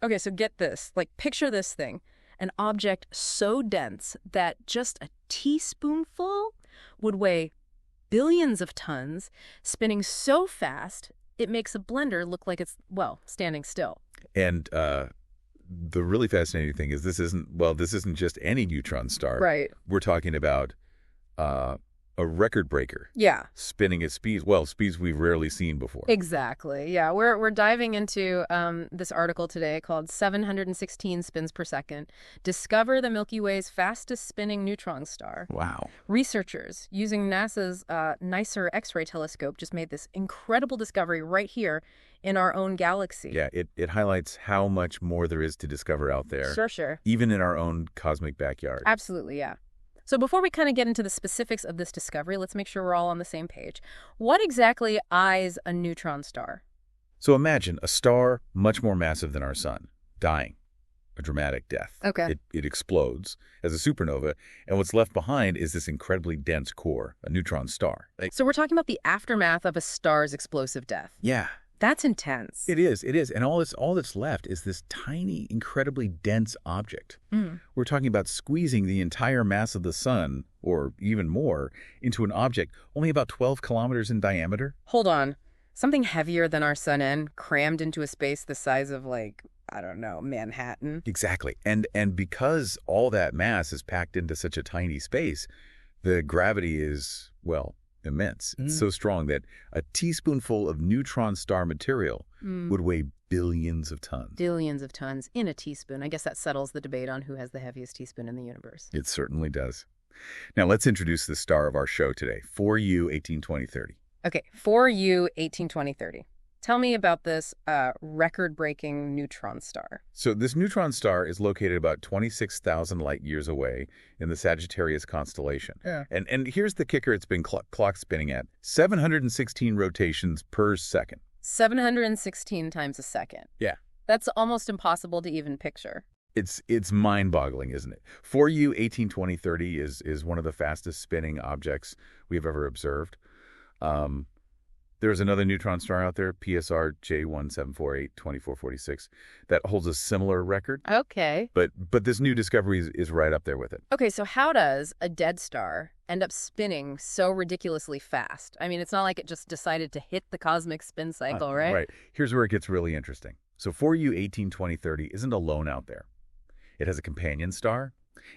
Okay, so get this. Like, picture this thing. An object so dense that just a teaspoonful would weigh billions of tons, spinning so fast it makes a blender look like it's, well, standing still. And the really fascinating thing is this isn't just any neutron star. Right. We're talking about a record breaker. Yeah. Spinning at speeds we've rarely seen before. Exactly. Yeah, we're diving into this article today called 716 Spins Per Second. Discover the Milky Way's fastest spinning neutron star. Wow. Researchers using NASA's NICER X-ray telescope just made this incredible discovery right here in our own galaxy. Yeah, it highlights how much more there is to discover out there. Sure. Even in our own cosmic backyard. Absolutely, yeah. So before we kind of get into the specifics of this discovery, let's make sure we're all on the same page. What exactly is a neutron star? So imagine a star much more massive than our sun, dying, a dramatic death. Okay. It explodes as a supernova, and what's left behind is this incredibly dense core, a neutron star. So we're talking about the aftermath of a star's explosive death. Yeah. That's intense. It is. And all that's left is this tiny, incredibly dense object. We're talking about squeezing the entire mass of the sun, or even more, into an object only about 12 kilometers in diameter. Hold on. Something heavier than our sun crammed into a space the size of, like, I don't know, Manhattan. Exactly. And because all that mass is packed into such a tiny space, the gravity is, well, immense. It's so strong that a teaspoonful of neutron star material would weigh billions of tons. Billions of tons in a teaspoon. I guess that settles the debate on who has the heaviest teaspoon in the universe. It certainly does. Now let's introduce the star of our show today, 4U 182030. Okay, 4U 182030. Tell me about this record-breaking neutron star. So this neutron star is located about 26,000 light years away in the Sagittarius constellation. Yeah. And here's the kicker it's been clock spinning at: 716 rotations per second. 716 times a second. Yeah. That's almost impossible to even picture. It's mind-boggling, isn't it? 4U 182030 is one of the fastest spinning objects we've ever observed. There's another neutron star out there, PSR J1748-2446, that holds a similar record. Okay. But this new discovery is right up there with it. Okay, so how does a dead star end up spinning so ridiculously fast? I mean, it's not like it just decided to hit the cosmic spin cycle, right? Right. Here's where it gets really interesting. So 4U 182030 isn't alone out there. It has a companion star,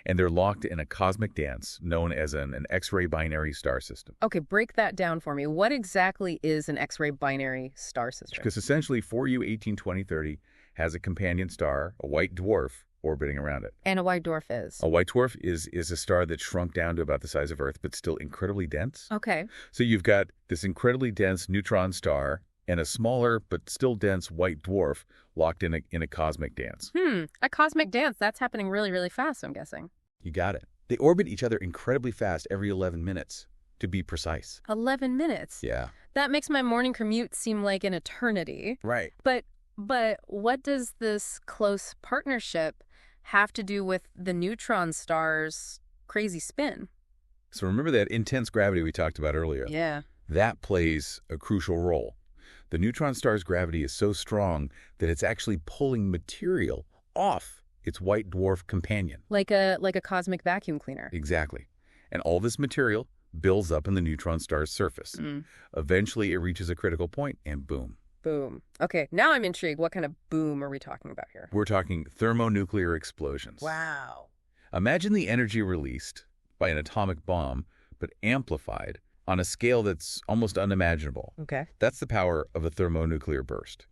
and they're locked in a cosmic dance known as an X-ray binary star system. Okay, break that down for me. What exactly is an X-ray binary star system? Because essentially 4U 182030 has a companion star, a white dwarf, orbiting around it. And a white dwarf is? A white dwarf is a star that's shrunk down to about the size of Earth, but still incredibly dense. Okay. So you've got this incredibly dense neutron star and a smaller but still dense white dwarf locked in a cosmic dance. A cosmic dance. That's happening really, really fast, I'm guessing. You got it. They orbit each other incredibly fast every 11 minutes, to be precise. 11 minutes? Yeah. That makes my morning commute seem like an eternity. Right. But what does this close partnership have to do with the neutron star's crazy spin? So remember that intense gravity we talked about earlier? Yeah. That plays a crucial role. The neutron star's gravity is so strong that it's actually pulling material off its white dwarf companion. Like a cosmic vacuum cleaner. Exactly. And all this material builds up in the neutron star's surface. Eventually, it reaches a critical point, and boom. Boom. Okay, now I'm intrigued. What kind of boom are we talking about here? We're talking thermonuclear explosions. Wow. Imagine the energy released by an atomic bomb, but amplified on a scale that's almost unimaginable. Okay. That's the power of a thermonuclear burst.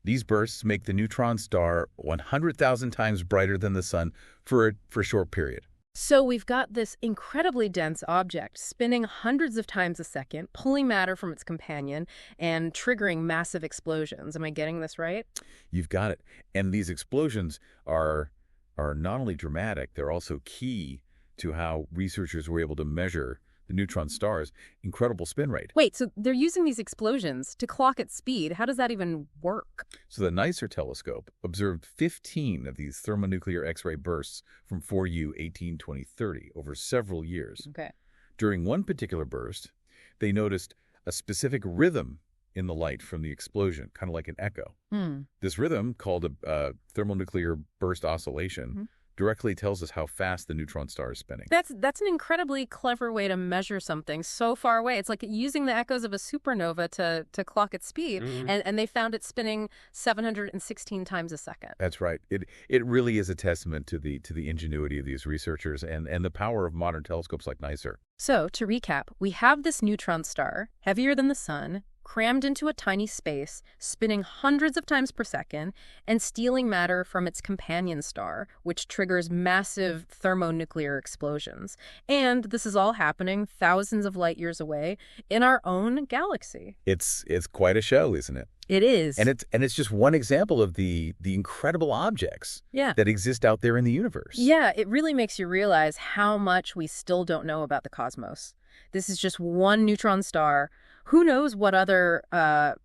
These bursts make the neutron star 100,000 times brighter than the sun for a short period. So we've got this incredibly dense object spinning hundreds of times a second, pulling matter from its companion, and triggering massive explosions. Am I getting this right? You've got it. And these explosions are not only dramatic, they're also key to how researchers were able to measure the neutron star's incredible spin rate. Wait, so they're using these explosions to clock its speed. How does that even work? So the NICER telescope observed 15 of these thermonuclear X-ray bursts from 4U 182030 over several years. Okay. During one particular burst, they noticed a specific rhythm in the light from the explosion, kind of like an echo. Hmm. This rhythm, called a thermonuclear burst oscillation, directly tells us how fast the neutron star is spinning. That's an incredibly clever way to measure something so far away. It's like using the echoes of a supernova to clock its speed, and they found it spinning 716 times a second. That's right. It really is a testament to the ingenuity of these researchers and the power of modern telescopes like NICER. So, to recap, we have this neutron star, heavier than the sun, crammed into a tiny space, spinning hundreds of times per second, and stealing matter from its companion star, which triggers massive thermonuclear explosions. And this is all happening thousands of light years away in our own galaxy. It's quite a show, isn't it? It is. And it's just one example of the incredible objects that exist out there in the universe. Yeah, it really makes you realize how much we still don't know about the cosmos. This is just one neutron star. Who knows what other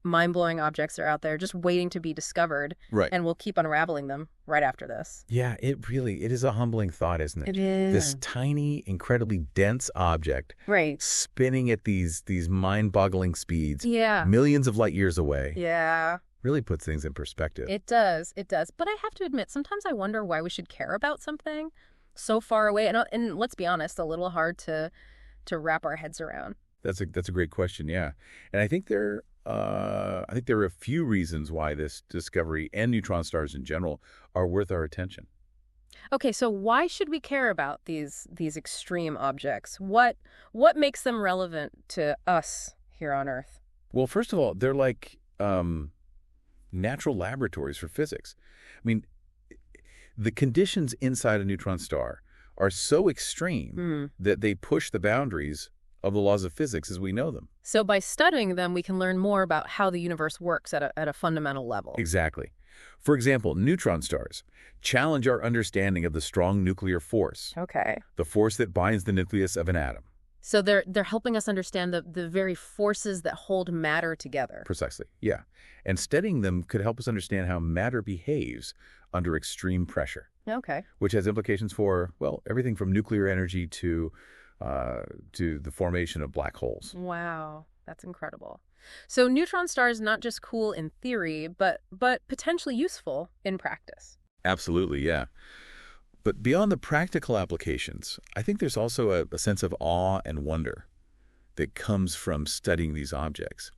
mind-blowing objects are out there just waiting to be discovered. Right. And we'll keep unraveling them right after this. Yeah, it is a humbling thought, isn't it? It is. This tiny, incredibly dense object spinning at these mind-boggling speeds, millions of light years away. Yeah. Really puts things in perspective. It does. It does. But I have to admit, sometimes I wonder why we should care about something so far away. And let's be honest, a little hard to wrap our heads around. That's a great question, yeah. And I think there are a few reasons why this discovery and neutron stars in general are worth our attention. Okay, so why should we care about these extreme objects? What makes them relevant to us here on Earth? Well, first of all, they're like natural laboratories for physics. I mean, the conditions inside a neutron star are so extreme that they push the boundaries of the laws of physics as we know them. So by studying them, we can learn more about how the universe works at a fundamental level. Exactly. For example, neutron stars challenge our understanding of the strong nuclear force. Okay. The force that binds the nucleus of an atom. So they're helping us understand the very forces that hold matter together. Precisely, yeah. And studying them could help us understand how matter behaves under extreme pressure. Okay. Which has implications for, well, everything from nuclear energy to the formation of black holes. Wow, that's incredible. So neutron stars not just cool in theory, but potentially useful in practice. Absolutely, yeah. But beyond the practical applications, I think there's also a sense of awe and wonder that comes from studying these objects.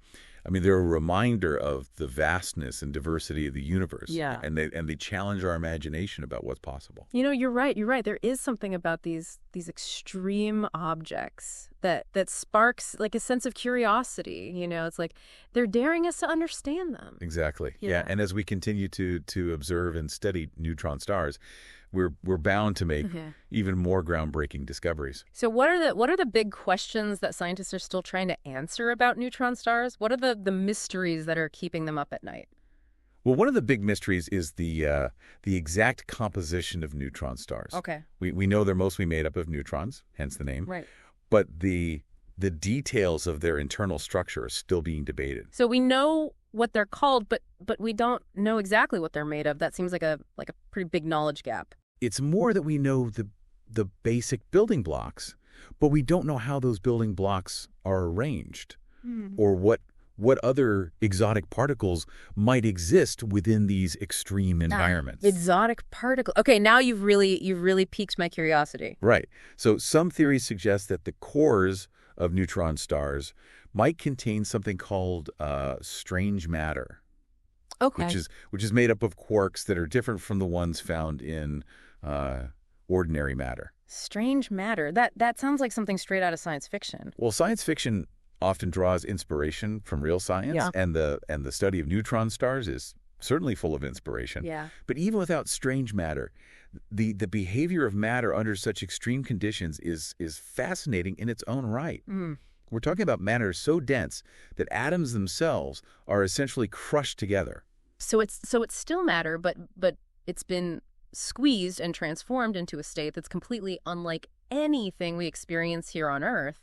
I mean, they're a reminder of the vastness and diversity of the universe. Yeah. And they challenge our imagination about what's possible. You know, you're right. There is something about these extreme objects that sparks like a sense of curiosity. You know, it's like they're daring us to understand them. Exactly. Yeah. And as we continue to observe and study neutron stars, we're bound to make even more groundbreaking discoveries. So what are the big questions that scientists are still trying to answer about neutron stars? What are the mysteries that are keeping them up at night? Well, one of the big mysteries is the exact composition of neutron stars. Okay. We know they're mostly made up of neutrons, hence the name. Right. But the details of their internal structure are still being debated. So we know what they're called, but we don't know exactly what they're made of. That seems like a pretty big knowledge gap. It's more that we know the basic building blocks, but we don't know how those building blocks are arranged or what other exotic particles might exist within these extreme environments. Exotic particle. Okay, now you've really piqued my curiosity. Right. So some theories suggest that the cores of neutron stars might contain something called strange matter. Okay. Which is made up of quarks that are different from the ones found in ordinary matter. Strange matter. That sounds like something straight out of science fiction. Well, science fiction often draws inspiration from real science, and the study of neutron stars is certainly full of inspiration. Yeah. But even without strange matter, the behavior of matter under such extreme conditions is fascinating in its own right. We're talking about matter so dense that atoms themselves are essentially crushed together. So it's still matter, but it's been squeezed and transformed into a state that's completely unlike anything we experience here on Earth.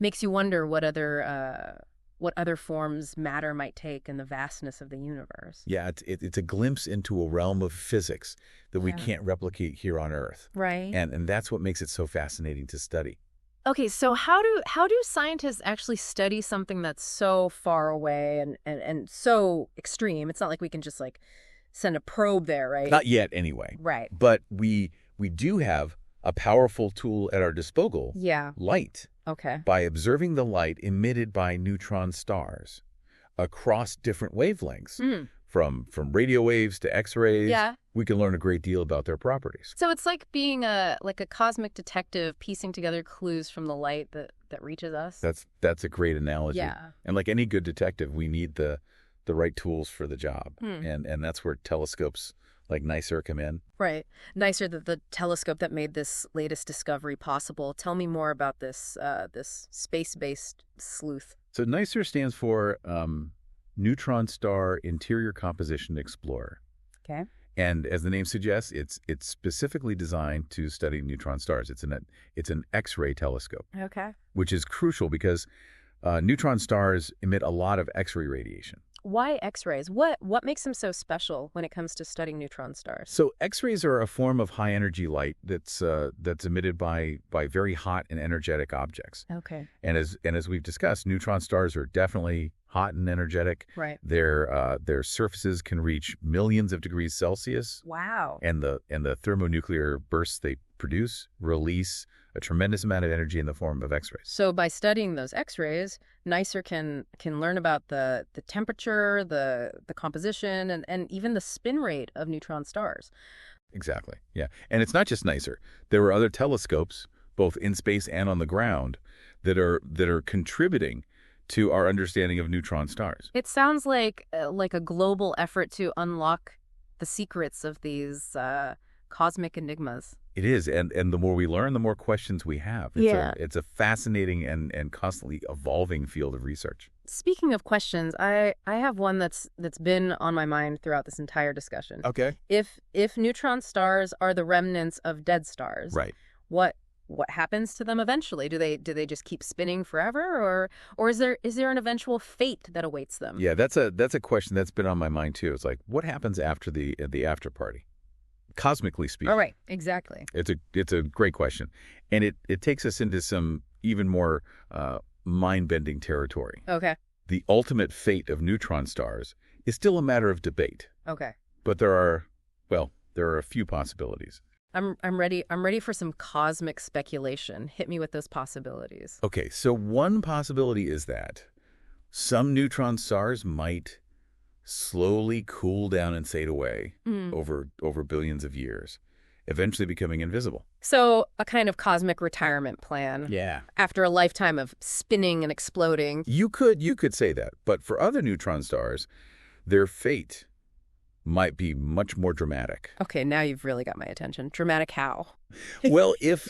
Makes you wonder what other forms matter might take in the vastness of the universe. Yeah, it's a glimpse into a realm of physics that we can't replicate here on Earth. Right. And that's what makes it so fascinating to study. Okay, so how do scientists actually study something that's so far away and so extreme? It's not like we can just like send a probe there, right? Not yet, anyway. Right. But we do have a powerful tool at our disposal, Yeah. light, Okay. by observing the light emitted by neutron stars across different wavelengths. From radio waves to X-rays, Yeah. we can learn a great deal about their properties. So it's like being a cosmic detective piecing together clues from the light that reaches us. That's a great analogy. Yeah. And like any good detective, we need the right tools for the job. And that's where telescopes like NICER come in. Right. NICER, the telescope that made this latest discovery possible. Tell me more about this space-based sleuth. So NICER stands for Neutron Star Interior Composition Explorer. Okay. And as the name suggests, it's specifically designed to study neutron stars. It's an X-ray telescope, Okay. which is crucial because neutron stars emit a lot of X-ray radiation. Why X-rays? What makes them so special when it comes to studying neutron stars? So X-rays are a form of high-energy light that's emitted by very hot and energetic objects. Okay. And as we've discussed, neutron stars are definitely hot and energetic. Right. Their surfaces can reach millions of degrees Celsius. Wow. And the thermonuclear bursts they produce release a tremendous amount of energy in the form of X-rays. So by studying those X-rays, NICER can learn about the temperature, the composition, and even the spin rate of neutron stars. Exactly. Yeah. And it's not just NICER. There are other telescopes, both in space and on the ground, that are contributing to our understanding of neutron stars. It sounds like a global effort to unlock the secrets of these cosmic enigmas. It is, and the more we learn, the more questions we have. It's a fascinating and constantly evolving field of research. Speaking of questions, I have one that's been on my mind throughout this entire discussion. Okay. If neutron stars are the remnants of dead stars, Right. What happens to them eventually? Do they just keep spinning forever, or is there an eventual fate that awaits them? Yeah, that's a question that's been on my mind too. It's like, what happens after the after party? Cosmically speaking. All right, exactly. It's a great question. And it takes us into some even more mind-bending territory. Okay. The ultimate fate of neutron stars is still a matter of debate. Okay. But there are a few possibilities. I'm ready for some cosmic speculation. Hit me with those possibilities. Okay, so one possibility is that some neutron stars might slowly cool down and fade away over billions of years, eventually becoming invisible. So a kind of cosmic retirement plan. Yeah. After a lifetime of spinning and exploding. You could say that. But for other neutron stars, their fate might be much more dramatic. Okay, now you've really got my attention. Dramatic how? Well, if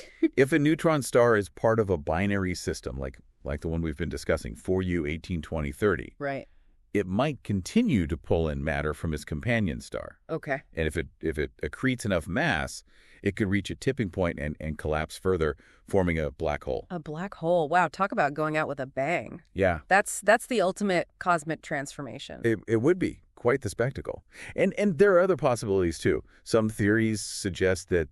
a neutron star is part of a binary system, like the one we've been discussing, 4U 182030, Right. it might continue to pull in matter from its companion star. Okay. And if it accretes enough mass, it could reach a tipping point and collapse further, forming a black hole. A black hole. Wow, talk about going out with a bang. Yeah. That's the ultimate cosmic transformation. It would be quite the spectacle. And there are other possibilities too. Some theories suggest that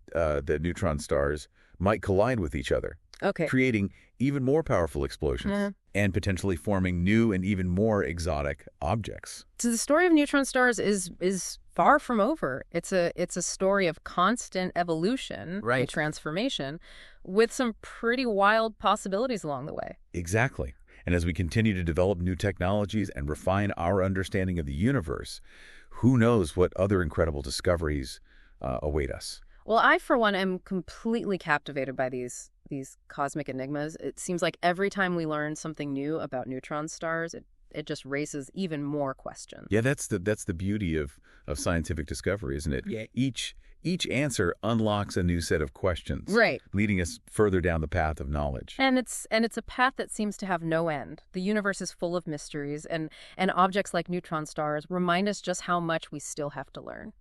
neutron stars might collide with each other, Okay. creating even more powerful explosions and potentially forming new and even more exotic objects. So the story of neutron stars is far from over. It's a story of constant evolution and transformation with some pretty wild possibilities along the way. Exactly. And as we continue to develop new technologies and refine our understanding of the universe, who knows what other incredible discoveries await us. Well, I, for one, am completely captivated by these cosmic enigmas. It seems like every time we learn something new about neutron stars, it just raises even more questions. Yeah, that's the beauty of scientific discovery, isn't it? Yeah. Each answer unlocks a new set of questions, Right. leading us further down the path of knowledge. And it's a path that seems to have no end. The universe is full of mysteries, and objects like neutron stars remind us just how much we still have to learn.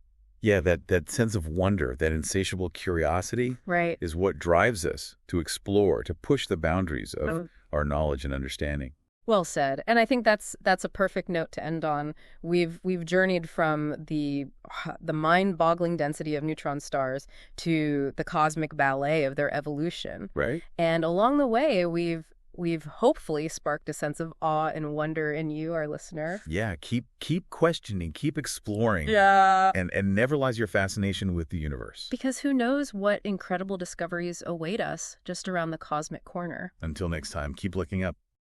Yeah, that sense of wonder, that insatiable curiosity, Right. is what drives us to explore, to push the boundaries of our knowledge and understanding. Well said. And I think that's a perfect note to end on. We've journeyed from the mind-boggling density of neutron stars to the cosmic ballet of their evolution. Right. And along the way, we've hopefully sparked a sense of awe and wonder in you, our listener. Yeah, keep questioning, keep exploring. Yeah. And never lose your fascination with the universe. Because who knows what incredible discoveries await us just around the cosmic corner. Until next time, keep looking up.